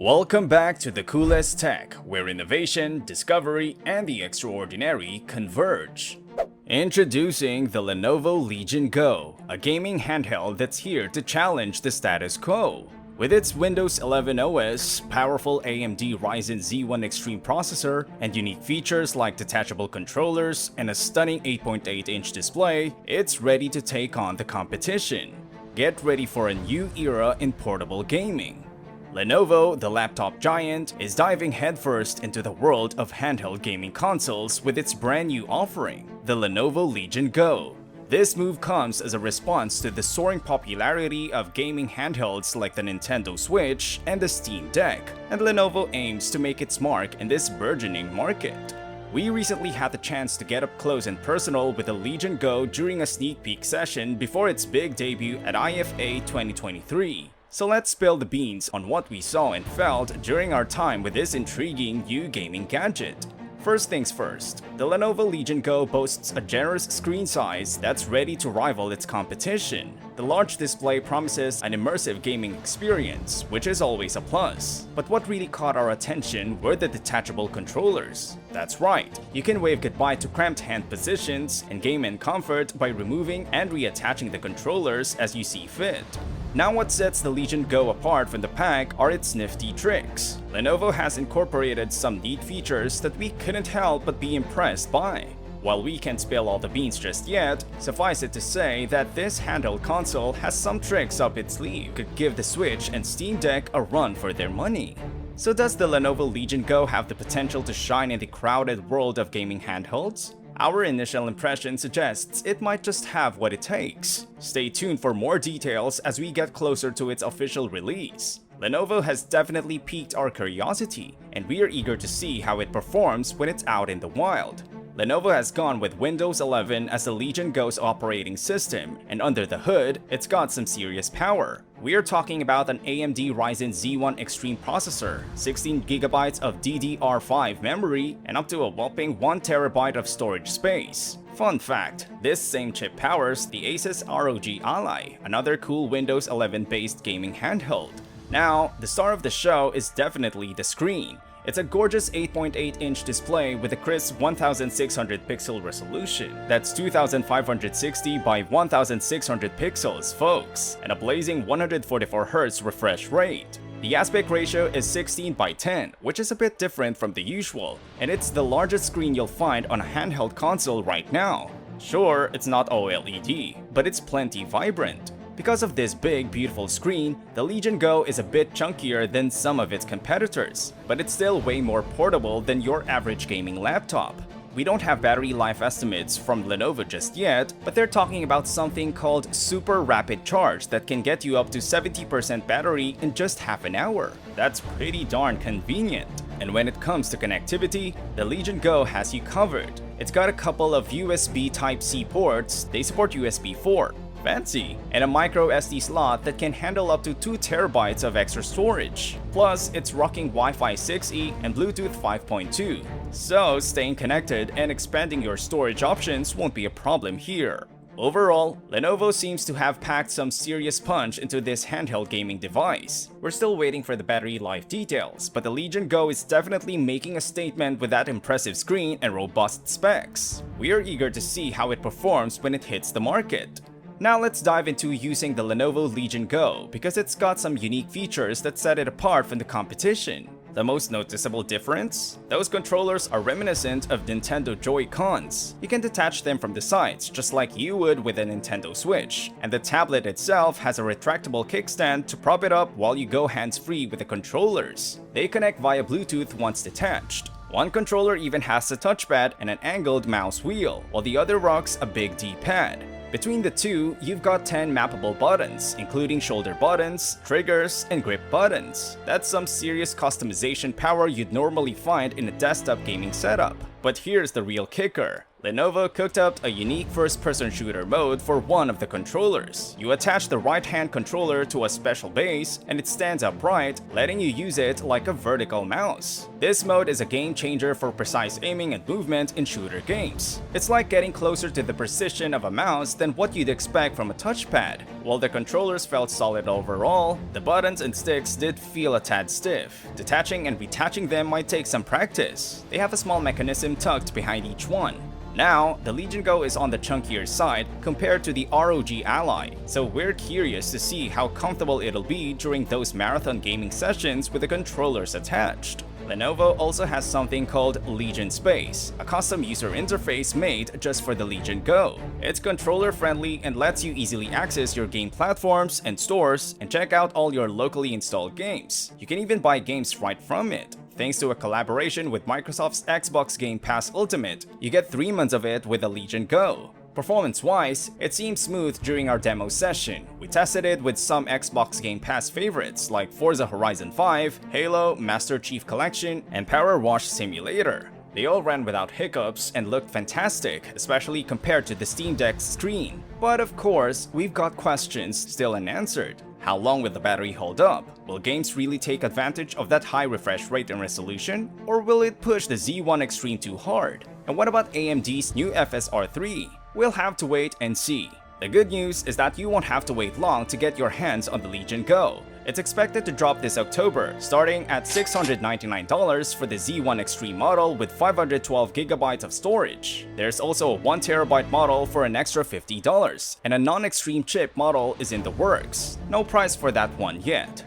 Welcome back to the coolest tech, where innovation, discovery, and the extraordinary converge. Introducing the Lenovo Legion Go, a gaming handheld that's here to challenge the status quo. With its Windows 11 OS, powerful AMD Ryzen Z1 Extreme processor, and unique features like detachable controllers and a stunning 8.8-inch display, it's ready to take on the competition. Get ready for a new era in portable gaming. Lenovo, the laptop giant, is diving headfirst into the world of handheld gaming consoles with its brand new offering, the Lenovo Legion Go. This move comes as a response to the soaring popularity of gaming handhelds like the Nintendo Switch and the Steam Deck, and Lenovo aims to make its mark in this burgeoning market. We recently had the chance to get up close and personal with the Legion Go during a sneak peek session before its big debut at IFA 2023. So let's spill the beans on what we saw and felt during our time with this intriguing new gaming gadget. First things first, the Lenovo Legion Go boasts a generous screen size that's ready to rival its competition. The large display promises an immersive gaming experience, which is always a plus. But what really caught our attention were the detachable controllers. That's right, you can wave goodbye to cramped hand positions and game in comfort by removing and reattaching the controllers as you see fit. Now what sets the Legion Go apart from the pack are its nifty tricks. Lenovo has incorporated some neat features that we couldn't help but be impressed by. While we can't spill all the beans just yet, suffice it to say that this handheld console has some tricks up its sleeve could give the Switch and Steam Deck a run for their money. So does the Lenovo Legion Go have the potential to shine in the crowded world of gaming handhelds? Our initial impression suggests it might just have what it takes. Stay tuned for more details as we get closer to its official release. Lenovo has definitely piqued our curiosity, and we are eager to see how it performs when it's out in the wild. Lenovo has gone with Windows 11 as the Legion Go's operating system, and under the hood, it's got some serious power. We are talking about an AMD Ryzen Z1 Extreme processor, 16GB of DDR5 memory, and up to a whopping 1TB of storage space. Fun fact, this same chip powers the Asus ROG Ally, another cool Windows 11 based gaming handheld. Now, the star of the show is definitely the screen. It's a gorgeous 8.8-inch display with a crisp 1600 pixel resolution. That's 2560 by 1600 pixels, folks, and a blazing 144Hz refresh rate. The aspect ratio is 16:10, which is a bit different from the usual, and it's the largest screen you'll find on a handheld console right now. Sure, it's not OLED, but it's plenty vibrant. Because of this big, beautiful screen, the Legion Go is a bit chunkier than some of its competitors, but it's still way more portable than your average gaming laptop. We don't have battery life estimates from Lenovo just yet, but they're talking about something called super rapid charge that can get you up to 70% battery in just half an hour. That's pretty darn convenient. And when it comes to connectivity, the Legion Go has you covered. It's got a couple of USB Type-C ports, they support USB 4. Fancy, and a micro SD slot that can handle up to 2TB of extra storage. Plus, it's rocking Wi-Fi 6E and Bluetooth 5.2. So, staying connected and expanding your storage options won't be a problem here. Overall, Lenovo seems to have packed some serious punch into this handheld gaming device. We're still waiting for the battery life details, but the Legion Go is definitely making a statement with that impressive screen and robust specs. We are eager to see how it performs when it hits the market. Now let's dive into using the Lenovo Legion Go because it's got some unique features that set it apart from the competition. The most noticeable difference? Those controllers are reminiscent of Nintendo Joy-Cons. You can detach them from the sides just like you would with a Nintendo Switch, and the tablet itself has a retractable kickstand to prop it up while you go hands-free with the controllers. They connect via Bluetooth once detached. One controller even has a touchpad and an angled mouse wheel, while the other rocks a big D-pad. Between the two, you've got 10 mappable buttons, including shoulder buttons, triggers, and grip buttons. That's some serious customization power you'd normally find in a desktop gaming setup. But here's the real kicker. Lenovo cooked up a unique first-person shooter mode for one of the controllers. You attach the right-hand controller to a special base, and it stands upright, letting you use it like a vertical mouse. This mode is a game-changer for precise aiming and movement in shooter games. It's like getting closer to the precision of a mouse than what you'd expect from a touchpad. While the controllers felt solid overall, the buttons and sticks did feel a tad stiff. Detaching and retaching them might take some practice. They have a small mechanism tucked behind each one. Now, the Legion Go is on the chunkier side compared to the ROG Ally, so we're curious to see how comfortable it'll be during those marathon gaming sessions with the controllers attached. Lenovo also has something called Legion Space, a custom user interface made just for the Legion Go. It's controller-friendly and lets you easily access your game platforms and stores and check out all your locally installed games. You can even buy games right from it. Thanks to a collaboration with Microsoft's Xbox Game Pass Ultimate, you get 3 months of it with the Legion Go. Performance-wise, it seemed smooth during our demo session. We tested it with some Xbox Game Pass favorites like Forza Horizon 5, Halo, Master Chief Collection, and Power Wash Simulator. They all ran without hiccups and looked fantastic, especially compared to the Steam Deck's screen. But of course, we've got questions still unanswered. How long will the battery hold up? Will games really take advantage of that high refresh rate and resolution? Or will it push the Z1 Extreme too hard? And what about AMD's new FSR 3? We'll have to wait and see. The good news is that you won't have to wait long to get your hands on the Legion Go. It's expected to drop this October, starting at $699 for the Z1 Extreme model with 512GB of storage. There's also a 1TB model for an extra $50, and a non-extreme chip model is in the works. No price for that one yet.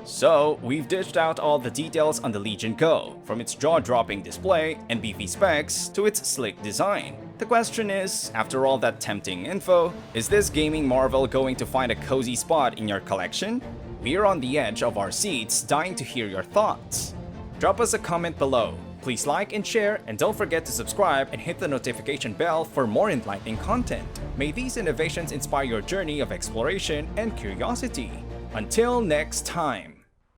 So, we've dished out all the details on the Legion Go, from its jaw-dropping display and beefy specs to its sleek design. The question is, after all that tempting info, is this gaming marvel going to find a cozy spot in your collection? We're on the edge of our seats, dying to hear your thoughts. Drop us a comment below. Please like and share, and don't forget to subscribe and hit the notification bell for more enlightening content. May these innovations inspire your journey of exploration and curiosity. Until next time.